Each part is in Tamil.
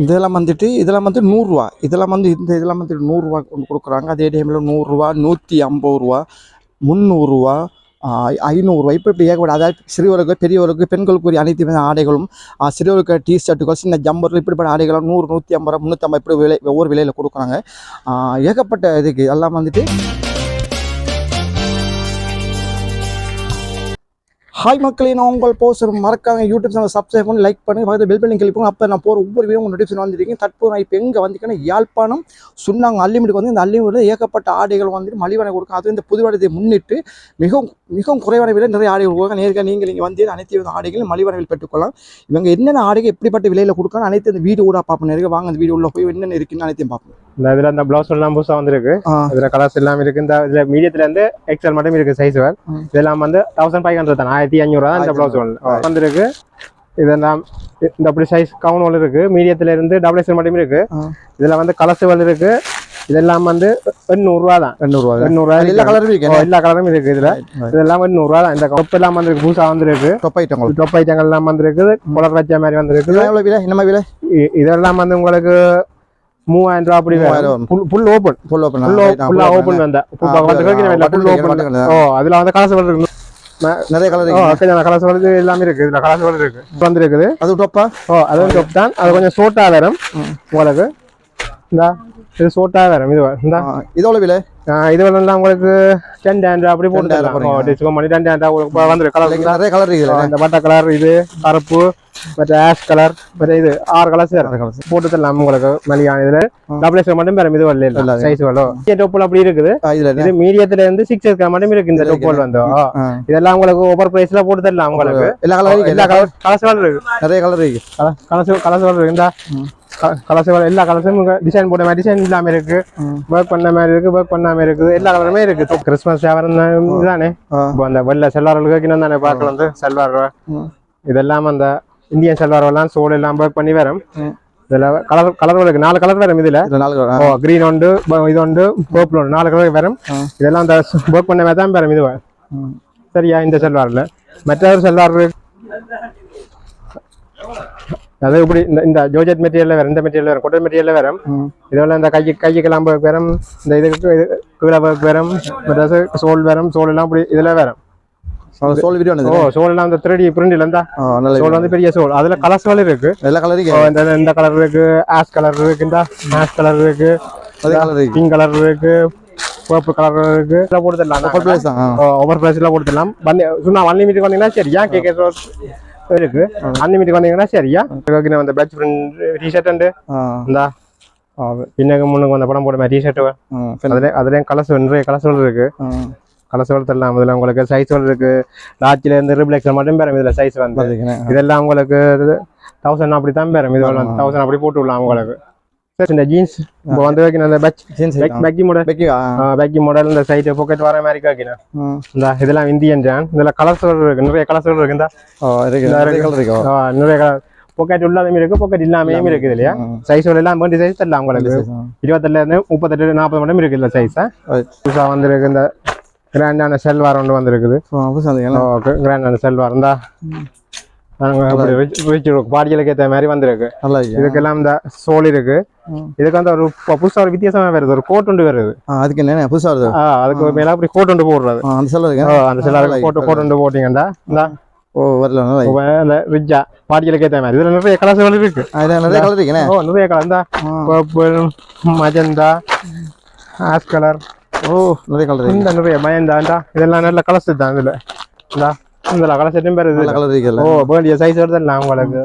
இதெல்லாம் வந்துட்டு இதெல்லாம் வந்து 100 இதெல்லாம் வந்து இதெல்லாம் வந்து 100 கொண்டு கொடுக்குறாங்க. அதே டைமில் 100 150 300 500 இப்படி ஏகப்பட்ட, அதாவது சிறுவர்களுக்கு பெரியவர்களுக்கு பெண்களுக்குரிய அனைத்து ஆடைகளும் சிறுவர்களுக்கு டிஷர்ட்டுகள் சின்ன ஜம்பர்கள் இப்படிப்பட்ட ஆடைகளும் 100 150 350 இப்படி விலை ஒவ்வொரு விலையில் கொடுக்குறாங்க. ஏகப்பட்ட இதுக்கு எல்லாம் வந்துட்டு. ஹாய் மக்களே, நான் உங்கள் போஸ்டர் மறக்காம யூடியூப் சேனல் சப்ஸ்கிரைப் பண்ணி லைக் பண்ணி பக்கத்தில் பெல் பண்ணி கிளிக் பண்ணுங்க. அப்போ நான் போகிற ஒவ்வொரு வீடியோ உங்கள் நோட்டிஃபிகேஷன் வந்துருக்கீங்க. தற்போது நான் இப்போ எங்கே வந்திருக்கேன்னா யாழ்ப்பாணம் சுண்ணாங்க அன்லிமிட்டுக்கு வந்து இந்த அன்லிமிட்டில் ஏகப்பட்ட ஆடைகள் வந்துட்டு மலிவான கொடுக்கும். அதுவும் இந்த புதுவாடத்தை முன்னிட்டு மிகவும் குறைவான விலை நிறைய ஆடைகள் கொடுக்க நேர்காண நீங்கள் வந்து அனைத்து ஆடைகளும் மலிவான விலை பெற்றுக்கொள்ளலாம். இவங்க என்னென்ன ஆடைகள் எப்படிப்பட்ட விலையில் கொடுக்கலாம் அனைத்து இந்த வீடியோ கூட பார்ப்போம். நிறைய வாங்க அந்த வீடியோ உள்ள போய் என்னென்ன இருக்குன்னு அனைத்தையும் பார்ப்போம். இதில் இந்த பிளவுஸ் எல்லாம் புதுசாக வந்துருக்கு. இதில் கலர்ஸ் எல்லாம் இருக்கு. இந்த இதில் மீடியத்துலேருந்து எக்ஸ்எல் மட்டும் இருக்கு சைஸ். இதெல்லாம் வந்து 1500 தான், 1500 தான் இந்த பிளவுஸ் வந்துருக்கு. இதெல்லாம் இந்த அப்படி சைஸ் கவுன் இருக்கு. மீடியத்துல இருந்து டபுள் எக்ஸ்எல் மட்டும் இருக்கு. இதுல வந்து கலர்ஸ் இருக்கு. இதெல்லாம் வந்து 800 தான். 800 எல்லா கலரும் இருக்கு. இதெல்லாம் 800 தான். இந்த கப் எல்லாம் வந்துருக்கு, புதுசா வந்துருக்கு. டொப் ஐட்டங்கள் எல்லாம் வந்துருக்கு. குளர் வச்ச மாதிரி வந்துருக்கு. இதெல்லாம் வந்து உங்களுக்கு 3000 ரூபா அப்படி ஃபுல் ஓபன் வந்தா அதுல வந்து கலர்ஸ் இருக்கு. நிறைய கலர்ஸ் வருது, எல்லாமே இருக்கு. இதுல கலர்ஸ் இருக்கு வந்துருக்குது. அது டொப்பா? அது டொப் தான். அது கொஞ்சம் சோட்டா வரும் உங்களுக்கு. இந்த இது சோட்டா வரும். இதோட விலை இது வந்து உங்களுக்கு 10,000 அப்படி போட்டு டிஸ்கவுண்ட் பண்ணி 10,000 வந்துருக்கு. கலர் நிறைய கலர் இருக்கு. இந்த பட்டை கலர், இது கருப்பு, மற்ற ஆஷ் கலர், மற்ற இது 6 கலர்ஸ் போட்டு தரலாம் உங்களுக்கு. மலியான இதுல டபுள் எக்ஸ்எல் மட்டும் பெறும். இது வரல சைஸ் வரும். டொப்பல் அப்படி இருக்குது. இது மீடியத்துல இருந்து 6X மட்டும் இருக்கு. இந்த டொப்பல் வந்து இதெல்லாம் உங்களுக்கு ஓவர் பிரைஸ்ல போட்டு தரலாம் உங்களுக்கு. எல்லா கலர்ஸ் இருக்கு. நிறைய கலர் இருக்கு. கலர்ஸ் இருக்கு. இந்த கலர்ஸ் எல்லா கலர்ஸும் டிசைன் போட்ட மாதிரி டிசைன் இல்லாம இருக்கு. ஒர்க் பண்ண மாதிரி இருக்கு, ஒர்க் பண்ணாம இருக்குது. எல்லா கலருமே இருக்கு. கிறிஸ்மஸ் தானே அந்த வெள்ள செல்வார்களுக்கு தானே பார்க்கலாம். வந்து செல்வார் இதெல்லாம் அந்த இந்தியன் செல்வார் எல்லாம் சோல் எல்லாம் ஒர்க் பண்ணி வரும். இதுல கலர் இருக்கு. 4 கலர் வரும். இதுல கிரீன் உண்டு, இது உண்டு, பர்பிள் உண்டு. 4 கலர் வரும். இதெல்லாம் அந்த ஒர்க் பண்ண மாதிரி தான் வரும். இது சரியா? இந்த செல்வார்ல மற்றொரு செல்வார் அது இப்படி இந்த ஜோர்ஜெட் மெட்டீரியல்ல வரும். இந்த மெட்டீரியல் வரும், கொட்டர் மெட்டீரியல்ல வரும். இதெல்லாம் இந்த கைக்கெல்லாம் வரும். இந்த இதுக்கு கீழே வரும். சோல் வரும். சோல் எல்லாம் இப்படி இதுல வரும். சோல் எல்லாம் இந்த 3D பிரிண்ட்ல இருந்தா சோல் வந்து பெரிய சோல். அதுல கலர்ஸ் இருக்கு. எல்லா கலரும் இந்த கலர் இருக்கு, ஆஷ் கலர் இருக்கு, இந்த ஆஷ் கலர் இருக்கு, பிங்க் கலர் இருக்கு, பர்பிள் கலர் இருக்கு. போட்டு தரலாம். ஓவர் பிரைஸ்ல போட்டு தரலாம். சும்மா அன்லிமிட் வந்தீங்கன்னா சரியா? கேக்க இருக்கு. அன்லிமிட் வந்தீங்கன்னா சரியா? அந்த பேட்ச் பிரிண்ட் டிஷர்ட் உண்டு. இந்த பின்னக்கு முன்னுக்கு வந்த படம் போட டிஷர்ட் அதுலயும் கலர்ஸ் நிறைய கலர்ஸ் இருக்கு. கலர்ஸ் தரலாம். இதுல உங்களுக்கு சைஸ் இருக்கு. லார்ஜ்ல இருந்து ரிப்ளெக்ஷன் மட்டும் பெறும். இதுல சைஸ் வந்து இதெல்லாம் உங்களுக்கு 1000 அப்படி தான் பெறும். இது 1000 அப்படி போட்டு விடலாம் உங்களுக்கு. இந்த ஜீன்ஸ் இப்போ வந்து வைக்கணும். அந்த பேக்கி மாடல் இந்த சைட் பாக்கெட் வர மாதிரி வைக்கணும். இந்த இதெல்லாம் இந்தியன் ஜான். இதுல கலர்ஸ் இருக்கு. நிறைய கலர்ஸ் இருக்கு. நிறைய கலர் பாக்கெட் உள்ளதும் இருக்கு, பாக்கெட் இல்லாமையும் இருக்குது இல்லையா? சைஸ் எல்லாம் சைஸ் தரலாம் உங்களுக்கு. 28 இருந்து 38 40 மட்டும் இருக்கு. இல்ல சைஸ் புதுசா வந்துருக்கு. இந்த கிராண்டான செல்வார் ஒன்று வந்துருக்குது. கிராண்டான செல்வார் இருந்தா பாடிகளுக்கு ஏற்ற மாதிரி வந்திருக்கு. இதுக்கெல்லாம் இந்த சோல் இருக்கு. இதுக்கு வந்து ஒரு புதுசா ஒரு வித்தியாசமா வருது. ஒரு கோட் ஒன்று வருது. அதுக்கு என்ன புதுசா வருது? அதுக்கு மேல அப்படி கோட் ஒன்று போடுறது. அந்த செல்வாருக்கு கோட் ஒன்று போட்டீங்கன்னா ரிச்சா பாடிகளுக்கு ஏற்ற மாதிரி. இதுல நிறைய கலர்ஸ் இருக்கு. நிறைய கலர் இருக்கு. நிறைய கலர் இந்த பர்பிள், மஜந்தா, ஆஷ் கலர், நிறைய கலர், இந்த நிறைய மயந்தாண்டா. இதெல்லாம் நல்ல கலர்ஸ் தான். இதுல இந்த கலர் செட்டும் பேரு வேண்டிய சைஸ் வருதெல்லாம் உங்களுக்கு.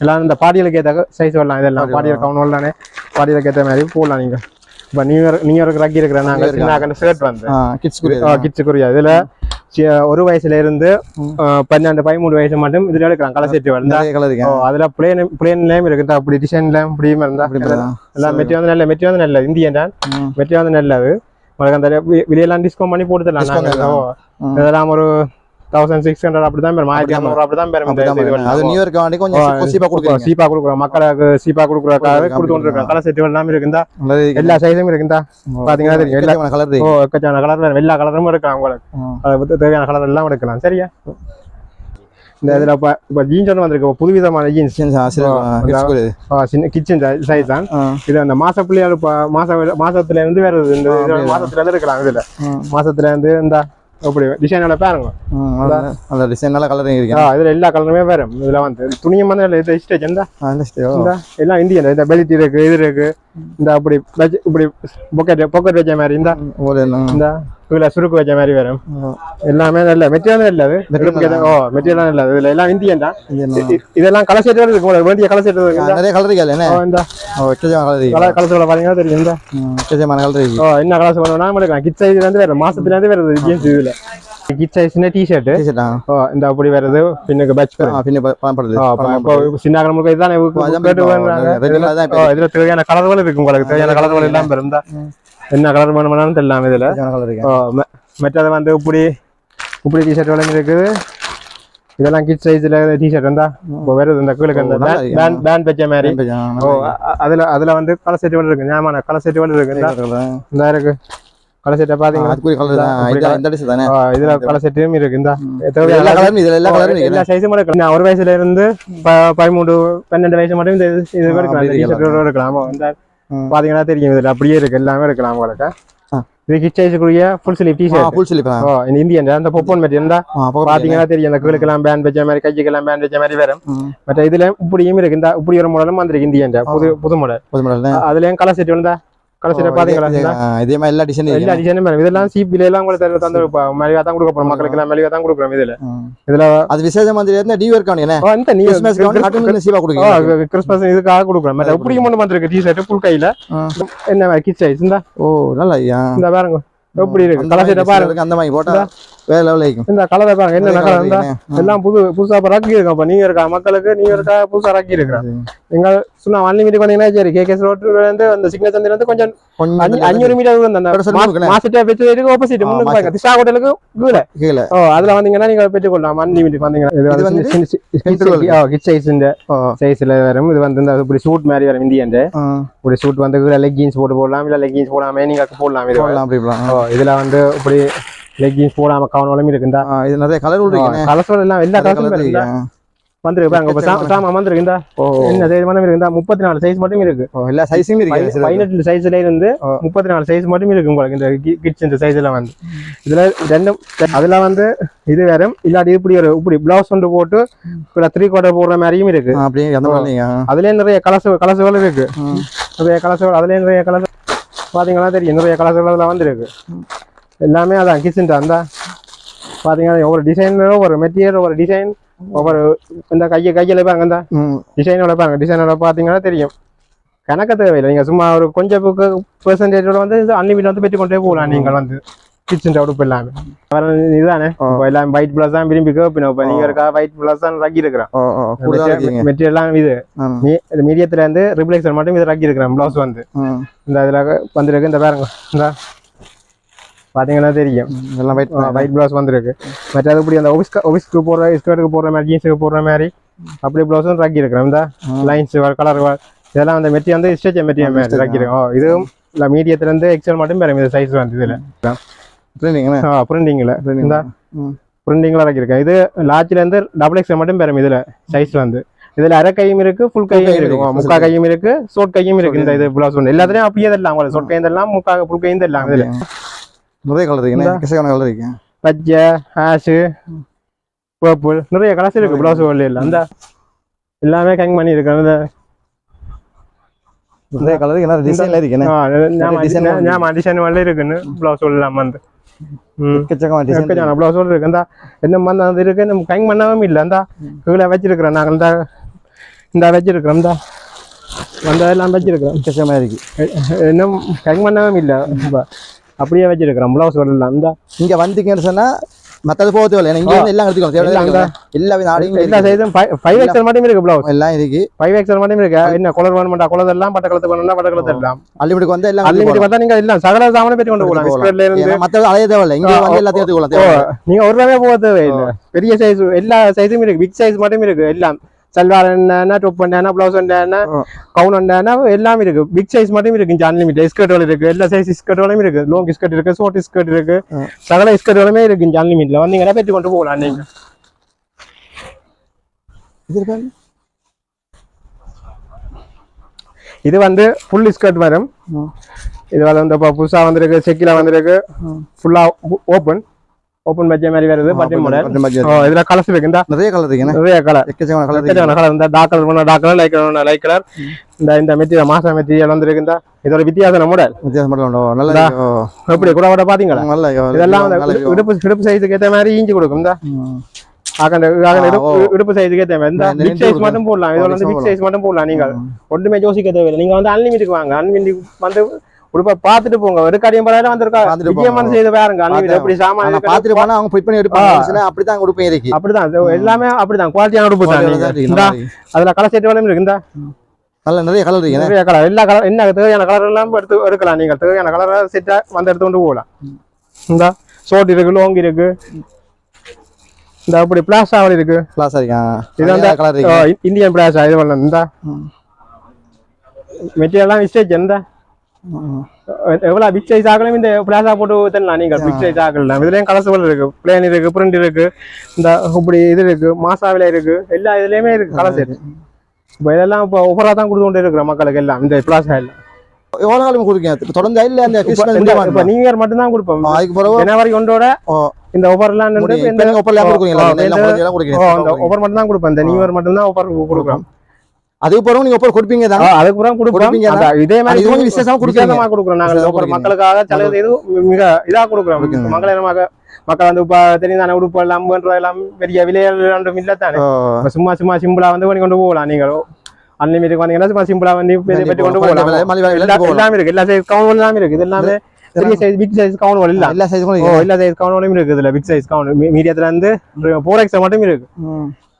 எல்லாம் இந்த பாடிகளுக்கு ஏற்ற சைஸ் வரலாம். இதெல்லாம் பாடியல் கவுன் தானே, பாடிகளுக்கு ஏற்ற மாதிரி போடலாம். நீங்க இப்ப நியூ இயருக்கு ரக்கி இருக்கிற நாங்க சின்ன ஷர்ட் வந்து கிட்ஸுக்குரிய இதுல 1 வயசுல இருந்து 12 13 வயசு மட்டும் இதுல எடுக்கலாம். கலர் செட் வந்து அதுல பிளேன்லயும் இருக்கு. அப்படி டிசைன்லயும் இப்படியும் இருந்தா எல்லாம் மெட்டீரியல் வந்து நல்ல மெட்டீரியல் வந்து நல்ல இந்தியன் தான். மெட்டீரியல் வந்து நல்லது. உங்களுக்கு அந்த விலையெல்லாம் டிஸ்கவுண்ட் பண்ணி போட்டு தரலாம். இதெல்லாம் ஒரு 1600 அப்படிதான் பெறும். 1500 அப்படிதான் பெறும். அது நியூ இயர்க்கு வேண்டி கொஞ்சம் சீப்பா கொடுக்குறோம். மக்களுக்கு சீப்பா கொடுக்குறதுக்காக கொடுத்துட்டு இருக்காங்க. கலர் செட் எல்லாமே இருக்குதா? எல்லா சைஸும் இருக்குதா? பாத்தீங்கன்னா தெரியும். எல்லா கலர் எக்கச்சான கலர், எல்லா கலரும் எடுக்கலாம். உங்களுக்கு தேவையான கலர் எல்லாம் எடுக்கலாம். சரியா? இந்த இதுல இப்ப ஜீன்ஸ் ஒன்று வந்திருக்கு புதுவிதமான ஜீன்ஸ் சின்ன கிச்சன் சைஸ் தான் இது அந்த மாசப்புள்ளியால் மாசத்துல இருந்து வருது இந்த மாசத்துல இருந்து இருக்கலாம் இதுல மாசத்துல இருந்து இந்த அப்படி டிசைனோட பாருங்க அந்த டிசைன் நல்ல கலரிங் இருக்கு இதுல எல்லா கலருமே வரும் இதுல வந்து துணியம் வந்து ஸ்டேஜ் எல்லாம் இந்தியன் இந்த பெல்ட் இருக்கு இது இருக்கு இந்த அப்படி இப்படி பொக்கெட் வச்ச மாதிரி இந்த இதுல சுருக்கு வச்ச மாதிரி வரும் எல்லாமே நல்ல மெட்டீரியல் இல்ல அது மெட்டீரியல் இல்ல இதுல எல்லாம் இந்தியன் தான் இதெல்லாம் கலர் செட் இருக்கு வேண்டிய கலர் செட் நிறைய கலர் இருக்கு கலர்ஸ்ல பாத்தீங்கன்னா தெரியும் இந்த என்ன கலர்ஸ் வேணும்னா நம்மளுக்கு கிட் சைஸ்ல இருந்து வேற மாசத்துல இருந்து வருது ஜீன்ஸ் இதுல கிட் சைஸ்னா டி-ஷர்ட் இந்த அப்படி வருது பின்னுக்கு பேட்ச் சின்ன நம்மளுக்கு இதுதான் இதுல தேவையான கலர்கள் இருக்கு உங்களுக்கு தேவையான கலர்கள் எல்லாம் வரும் என்ன கலர் வேணும்னாலும் தெரியலாம் இதுல மற்றது வந்து இப்படி இப்படி டி-ஷர்ட் விளம்பி இருக்குது இதெல்லாம் கிட் சைஸ்ல டி-ஷர்ட் இருந்தா வருது இந்த கீழே பேண்ட் வச்ச மாதிரி அதுல வந்து கலர் செட் இருக்கு ஞாபகம் கலர் செட் இருக்கு இந்த இருக்கு கலர் செட்டை பாத்தீங்கன்னா இதுல கலர் செட்டும் இருக்கு இந்த எல்லா சைஸும் எடுக்கலாம் ஒரு வயசுல இருந்து 13-12 வயசு மட்டும் இந்த இது எடுக்கலாம் எடுக்கலாம் இந்த பாத்தீங்கன்னா தெரியும் இதுல அப்படியே இருக்கு எல்லாமே இருக்கலாம் உங்களுக்கு இது கிட் சைஸ்க்குரிய ஃபுல் ஸ்லீவ் டி-ஷர்ட் இந்த இந்தியன் அந்த பொப்பன் மெட்டீரியல் தான் பாத்தீங்கன்னா தெரியும் அந்த கீழுக்கெல்லாம் பேண்ட் வச்ச மாதிரி கைக்கெல்லாம் பேண்ட் வச்ச மாதிரி வரும் மற்ற இதுல இப்படியும் இருக்கு இந்த இப்படி ஒரு மாடலும் வந்திருக்கு இந்தியன் புது மாடல் அதுலயும் கலர் செட் வந்தா கலர் பாத்தீங்களா இதே மாதிரி எல்லா டிசைனும் இதெல்லாம் சீப்பில எல்லாம் கூட தந்து மலிவா தான் கொடுக்க போறோம் மக்களுக்கு எல்லாம் மலிவா தான் கொடுக்குறோம் இதுல அது விசேஷ மாதிரி இருந்தா டியூ கிறிஸ்மஸ் இதுக்காக கொடுக்குறோம் இப்படி ஒண்ணு வந்திருக்கு டி-ஷர்ட் ஃபுல் கையில என்ன கிட் சைஸ் இந்த நல்லா இந்த பாருங்க எப்படி இருக்கு கலர் செட் பாருங்க அந்த மாதிரி போட்டா வேற லெவல்ல இருக்கும் இந்த கலரை பாருங்க என்ன கலர் இருந்தா எல்லாம் புதுசா ரக்கி இருக்கா நீங்க இருக்கா மக்களுக்கு நீங்க இருக்கா புதுசா ரக்கி இருக்கா நீங்க சொன்னா அன்லிமிட் பண்ணீங்கன்னா சரி கேகேஎஸ் ரோட்ல இருந்து அந்த சிக்னேச்சர்ல இருந்து கொஞ்சம் 500 மீட்டர் தூரம் அந்த மாஸ்டர் வெச்சு இருக்கு ஆப்போசிட் முன்னுக்கு பாருங்க திஷா ஹோட்டலுக்கு கீழ அதுல வந்தீங்கன்னா நீங்க பெற்றுக்கொள்ளலாம் அன்லிமிட் வந்தீங்கன்னா இது வந்து கிட் சைஸ் இந்த சைஸ்ல வரும் இது வந்து இந்த இப்படி சூட் மாதிரி வரும் இந்தியன் இப்படி சூட் வந்து லெக் ஜீன்ஸ் போடலாம் இல்ல லெக் ஜீன்ஸ் போடாம நீங்க போடலாம் இதுல வந்து இப்படி லெக் ஜீன்ஸ் போடாம கவனம் இருக்குண்டா இது நிறைய கலர் இருக்கு கலர்ஸ் எல்லாம் எல்லா கலர்ஸும் வந்திருக்கு பாருங்க சாமா வந்திருக்கு என்ன சைஸ் மட்டும் இருக்குதா 34 சைஸ் மட்டும் இருக்கு எல்லா சைஸும் இருக்கு 18 சைஸ்ல இருந்து 34 சைஸ் மட்டும் இருக்கு உங்களுக்கு இந்த கிட்ஸ் இந்த சைஸ் எல்லாம் வந்து இதுல ரெண்டும் அதுல வந்து இது வேற இல்லாட்டி இப்படி பிளவுஸ் ஒன்று போட்டு 3/4 போடுற மாதிரியும் இருக்கு அதுலயே நிறைய கலர்ஸ்கள் இருக்கு நிறைய கலர்ஸ்கள் அதுலயே நிறைய கலர்ஸ் பாத்தீங்கன்னா தெரியும் நிறைய கலர்ஸ்கள் அதுல வந்துருக்கு எல்லாமே அதான் கிட்ஸ் அந்த பாத்தீங்கன்னா ஒவ்வொரு டிசைன் ஒவ்வொரு மெட்டீரியல் ஒவ்வொரு டிசைன் ஒவ்வொரு இந்த கையில பாருங்க இந்த டிசைனோட பாருங்க டிசைனோட பாத்தீங்கன்னா தெரியும் கணக்க தேவையில்லை நீங்க சும்மா ஒரு கொஞ்சம் பெர்சன்டேஜோட வந்து அன்லிமிட் வந்து பெற்றுக்கொண்டே போகலாம் நீங்கள் வந்து கிச்சன் உடுப்பு எல்லாமே இதுதானே எல்லாம் ஒயிட் பிளஸ் தான் விரும்பி கேட்பீங்க இப்ப நீங்க இருக்கா ஒயிட் பிளஸ் தான் ரக்கி இருக்கிறேன் மெட்டீரியல் எல்லாம் இது மீடியத்துல இருந்து ரிப்ளெக்ஷன் மட்டும் இது ரக்கி இருக்கிறேன் பிளவுஸ் வந்து இந்த இதுல வந்துருக்கு இந்த பாருங்க இந்த பாத்தீங்கன்னா தெரியும் எல்லாம் ஒயிட் பிளவுஸ் வந்திருக்கு மற்றது இப்படி அந்த ஆஃபீஸ்க்கு போடுற ஸ்கர்ட்டுக்கு போடுற மாதிரி ஜீன்ஸுக்கு போடுற மாதிரி அப்படி பிளவுஸும் ரக்கி இருக்கிறேன் இந்த லைன்ஸ் கலர் இதெல்லாம் அந்த மெட்டீரியல் வந்து ஸ்ட்ரெச் மெட்டீரியல் மாதிரி ரக்கி இருக்கும் இதுவும் இல்லை மீடியத்துல இருந்து எக்ஸல் மட்டும் வேற இந்த சைஸ் வந்து இதுல பிரிண்டிங்ல இந்த பிரிண்டிங்ல ரக்கிருக்கேன் இது லார்ஜ்ல இருந்து XXL மட்டும் வேற இதுல சைஸ் வந்து இதுல அரை கையும் இருக்கு ஃபுல் கையும் இருக்கு முக்கா கையும் இருக்கு ஷோர்ட் கையும் இருக்கு இந்த இது பிளவுஸ் ஒன்று எல்லாத்துலயும் அப்படியே தரலாம் ஷோர்ட் கையும் தரலாம் முக்கா ஃபுல் கையும் தரலாம் இதுல நிறைய கலர் இருக்கு கலர் இருக்கு பச்சை ஆஷ் பர்பிள் நிறைய கலர்ஸ் இருக்கு பிளவுஸ் எல்லாம் அந்த எல்லாமே ஹேங் பண்ணி இருக்கு நிறைய கலர் என்ன டிசைன்ல இருக்கு ஞாபகம் டிசைன் வரல இருக்குன்னு பிளவுஸ் எல்லாம் வந்து பிளவுஸ் இருக்கு அந்த என்ன வந்து இருக்கு நம்ம ஹேங் பண்ணவும் இல்லை அந்த கீழே வச்சிருக்கிறோம் நாங்கள் இந்த வச்சிருக்கிறோம் இந்த வந்ததெல்லாம் வச்சிருக்கிறோம் இருக்கு இன்னும் ஹேங் பண்ணவும் இல்லை அப்படியே வச்சிருக்கிறோம் பிளவுஸ் வரலாம் இந்த இங்க வந்தீங்கன்னு சொன்னா மத்தது போக தேவையில்லை இங்க வந்து எல்லாம் எடுத்துக்கலாம் எல்லா சைஸும் 5XL மட்டும் இருக்கு பிளவுஸ் எல்லாம் இருக்கு 5XL மட்டும் இருக்கு என்ன கலர் வேணும்டா கலர் எல்லாம் பட்ட கலர் வேணும்னா பட்ட கலர் எல்லாம் அன்லிமிட் வந்து எல்லாம் அன்லிமிட் வந்தா நீங்க எல்லாம் சகல சாமானே பெற்று கொண்டு போகலாம் ஸ்கர்ட்ல இருந்து மத்தது அலைய தேவையில்லை இங்க வந்து எல்லாத்தையும் எடுத்துக்கலாம் நீங்க ஒரு ரூபாய் போக தேவையில்லை பெரிய சைஸ் எல்லா சைஸும் இருக்கு பிக் சைஸ் மட்டும் இருக்கு எல்லாம் சல்வார் என்ன டாப் என்ன பிளவுஸ் என்ன கவுன் என்ன எல்லாமே இருக்கு பிக் சைஸ் மட்டும் இருக்கு அன்லிமிட் ஸ்கர்ட்கள் இருக்கு எல்லா சைஸ் ஸ்கர்ட்களும் இருக்கு லாங் ஸ்கர்ட் இருக்கு ஷார்ட் ஸ்கர்ட் இருக்கு சகல ஸ்கர்ட்களுமே இருக்கு அன்லிமிட்ல வந்தீங்கன்னா பெற்று கொண்டு போகலாம் நீங்க இது வந்து ஃபுல் ஸ்கர்ட் வரும். இது வந்து இப்போ புதுசா வந்திருக்கு, செக்கில வந்திருக்கு, ஃபுல்லா ஓப்பன் பட்ஜெட் மாதிரி வருது. Button model. இதுல கலர்ஸ் இருக்கு. நிறைய கலர் இருக்கு. நிறைய கலர், எக்கச்சக்கமான கலர். இந்த டார்க் கலர் பண்ண டார்க் கலர், லைட் கலர். இந்த மெட்டீரியல் மாசா மெட்டீரியல் வந்திருக்கு. இதோட வித்தியாசமான மாடல். நல்லா எப்படி கூட வர பாத்தீங்களா? இதெல்லாம் இடுப்பு சைஸுக்கு ஏற்ற மாதிரி ஈஞ்சி கொடுக்கும். இடுப்பு சைஸுக்கு ஏற்ற மாதிரி இந்த பிக் சைஸ் மட்டும் போடலாம். இதோட வந்து பிக் சைஸ் மட்டும் போடலாம். நீங்க ஒன்றுமே யோசிக்க தேவையில்லை. நீங்க வந்து அன்லிமிட்டுக்கு வாங்க. அன்லிமிட் வந்து உடுப்ப பாத்துட்டு போங்க. ஒரு கடையும் பரவாயில்ல வந்திருக்கா விஜயமான செய்து பாருங்க. அன்லிமிட் எப்படி சாமான பாத்துட்டு போனா அவங்க ஃபிட் பண்ணி எடுப்பாங்க. அப்படிதான் உடுப்பு இருக்கு. அப்படிதான் எல்லாமே அப்படிதான் குவாலிட்டியான உடுப்பு தான். அதுல கலர் செட் வேணும் இருக்கு. நல்ல நிறைய கலர் இருக்கு. நிறைய கலர், எல்லா கலர் என்ன தேவையான கலர் எல்லாம் எடுத்து எடுக்கலாம். நீங்க தேவையான கலர் செட்டா வந்து எடுத்து கொண்டு போகலாம். இந்த ஷோர்ட் இருக்கு, லாங் இருக்கு. இந்த அப்படி பிளாஸா இருக்கு. பிளாஸா இருக்கா? இது வந்து கலர் இருக்கு. இந்தியன் பிளாஸா இது பண்ணலாம். இந்த மெட்டீரியல்லாம் விஸ்டேஜ் எந்த எவ்வளவு பிக் சைஸ் ஆகலாம். இந்த பிளாஸா போட்டு தரலாம். நீங்க பிக் சைஸ் ஆகலாம். இதுலயும் கலர்ஸ் இருக்கு, பிளேன் இருக்கு, பிரிண்ட் இருக்கு. இந்த இப்படி இது இருக்கு, மாசாவில இருக்கு. எல்லா இதுலயுமே இருக்கு கலர்ஸ் இருக்கு. இப்போ இதெல்லாம் இப்போ ஒவ்வொரு தான் கொடுத்து கொண்டு இருக்கிற மக்களுக்கு எல்லாம் இந்த பிளாஸா எல்லாம் எவ்வளவு காலம் கொடுக்கீங்க? தொடர்ந்து இல்ல அந்த இப்ப நியூ இயர் மட்டும் தான் கொடுப்போம். அதுக்கு பிறகு ஜனவரி 1 இந்த ஆஃபர் எல்லாம் இந்த ஆஃபர் எல்லாம் கொடுக்குறீங்களா? இந்த ஆஃபர் மட்டும் தான் கொடுப்போம். இந்த நியூ இயர் மட்டும் தான் ஆஃபர் கொடுக்குறோம். அதுக்கு பிறகு நீங்க ஆஃபர் கொடுப்பீங்க தான்? அதுக்கு பிறகு கொடுப்போம். இதே மாதிரி இது கொஞ்சம் விசேஷமா கொடுக்குறோம். நாங்க ஆஃபர் மக்களுக்காக செலவு இது மிக இதா கொடுக்குறோம். மக்கள் வந்து இப்ப தெரியுதானே உடுப்பு எல்லாம் 50 ரூபாய் எல்லாம் பெரிய விலைகள் ஒன்றும் இல்லத்தானே. சும்மா கொண்டு போகலாம். நீங்க அன்லிமிட் வந்தீங்கன்னா சும்மா சிம்பிளா வந்து பெட்டி கொண்டு போகலாம். எல்லாமே இருக்கு. எல்லா சைஸ் கவுன் எல்லாமே இருக்கு. இது எல்லாமே பெரிய சைஸ், பிக் சைஸ் கவுன் இல்ல. எல்லா சைஸ் கவுனும் இருக்கு. இதுல பிக் சைஸ் கவுன் மீடியத்துல இருந்து 4X மட்டும் இருக்கு.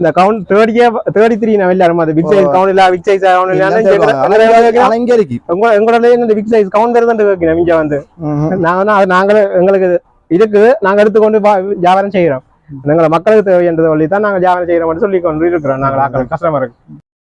இந்த கவுன் 33 நான் எல்லாரும் அது பிக் சைஸ் கவுன் இல்ல, பிக் சைஸ் கவுன் இல்ல. இங்க இருக்கு உங்களோட இந்த பிக் சைஸ் கவுன் வருதுன்னு கேட்கிறேன். இங்க வந்து நாங்களே எங்களுக்கு இருக்குது. நாங்க எடுத்துக்கொண்டு வியாபாரம் செய்யறோம். எங்களை மக்களுக்கு தேவைன்றது வழி தான் நாங்க வியாபாரம் செய்யறோம் சொல்லி கொண்டு இருக்கிறோம். நாங்கள் கஸ்டமருக்கு